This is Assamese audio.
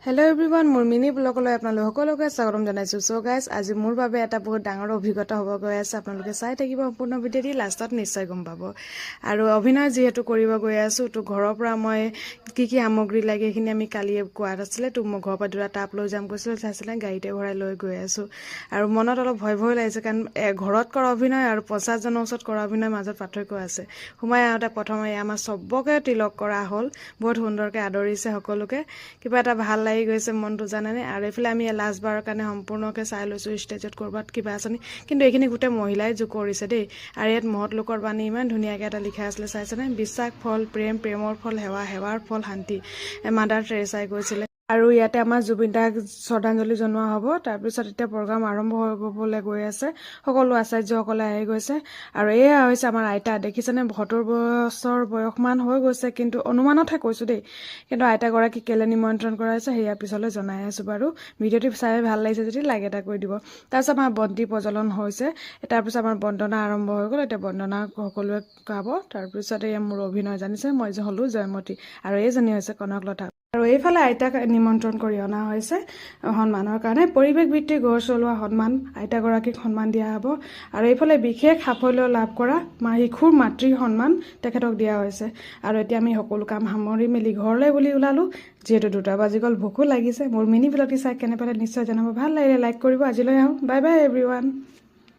হেল্ল' এভৰিৱান, মোৰ মিনি ব্লগলৈ আপোনালোক সকলোকে স্বাগতম জনাইছোঁ। চ' গাইজ, আজি মোৰ বাবে এটা বহুত ডাঙৰ অভিজ্ঞতা হ'ব গৈ আছে। আপোনালোকে চাই থাকিব সম্পূৰ্ণ ভিডিঅ'টি, লাষ্টত নিশ্চয় গম পাব। আৰু অভিনয় যিহেতু কৰিব গৈ আছোঁ, তো ঘৰৰ পৰা মই কি সামগ্ৰী লাগে সেইখিনি আমি কালিয়ে কোৱাত আছিলে। তো মই ঘৰৰ পৰা দুটা টাপ লৈ যাম কৈছিলোঁ, চাইছিলে গাড়ীতে ভৰাই লৈ গৈ আছোঁ। আৰু মনত অলপ ভয় লাগিছে, কাৰণ ঘৰত কৰা অভিনয় আৰু 50জনৰ ওচৰত কৰা অভিনয়ৰ মাজত পাৰ্থক্য আছে। সোমাই আহোঁতে প্ৰথমে আমাৰ চবকে তিলক কৰা হ'ল, বহুত সুন্দৰকৈ আদৰিছে সকলোকে। কিবা এটা ভাল লাগি গৈছে মনটো, জানেনে। আৰু এইফালে আমি লাষ্টবাৰৰ কাৰণে সম্পূৰ্ণকৈ চাই লৈছোঁ ষ্টেজত ক'ৰবাত কিবা আছেনি, কিন্তু এইখিনি গোটেই মহিলাই যোগ কৰিছে দেই। আৰু ইয়াত মহৎ লোকৰ বাণী ইমান ধুনীয়াকৈ এটা লিখা আছিলে, চাইছেনে। বিশ্বাস ফল প্ৰেম, প্ৰেমৰ ফল সেৱা, সেৱাৰ ফল শান্তি, মাদাৰ টেৰেছাই কৈছিলে। আৰু ইয়াতে আমাৰ জুবিন দাক শ্ৰদ্ধাঞ্জলি জনোৱা হ'ব। তাৰপিছত এতিয়া প্ৰগ্ৰাম আৰম্ভ হ'বলৈ গৈ আছে। সকলো আচাৰ্যসকলে আহি গৈছে। আৰু এয়া হৈছে আমাৰ আইতা, দেখিছেনে। 70 বছৰ বয়সমান হৈ গৈছে, কিন্তু অনুমানতহে কৈছোঁ দেই। কিন্তু আইতাগৰাকীক কেলৈ নিমন্ত্ৰণ কৰা হৈছে সেয়া পিছলৈ জনাই আছোঁ বাৰু। ভিডিঅ'টি চাই ভাল লাগিছে যদি লাইক এটা কৰি দিব। তাৰপিছত আমাৰ বন্তি প্ৰজ্বলন হৈছে। তাৰপিছত আমাৰ বন্দনা আৰম্ভ হৈ গ'ল। এতিয়া বন্দনা সকলোৱে গাব। তাৰপিছত এয়া মোৰ অভিনয়, জানিছে মই যে হ'লোঁ জয়মতী, আৰু এইজনী হৈছে কনকলতা। আৰু এইফালে আইতাক নিমন্ত্ৰণ কৰি অনা হৈছে সন্মানৰ কাৰণে। পৰিৱেশ ভিত্তিক গঢ় চলোৱা সন্মান, আইতাগৰাকীক সন্মান দিয়া হ'ব। আৰু এইফালে বিশেষ সাফল্য লাভ কৰা শিশুৰ মাতৃ সন্মান তেখেতক দিয়া হৈছে। আৰু এতিয়া আমি সকলো কাম সামৰি মেলি ঘৰলৈ বুলি ওলালোঁ, যিহেতু 2টা বাজি গ'ল, ভোকো লাগিছে। মোৰ মিনি ব্লগটি চাই কেনে পালে নিশ্চয় জনাব। ভাল লাগিলে লাইক কৰিব। আজিলৈ আহোঁ, বাই বাই এভৰিৱান।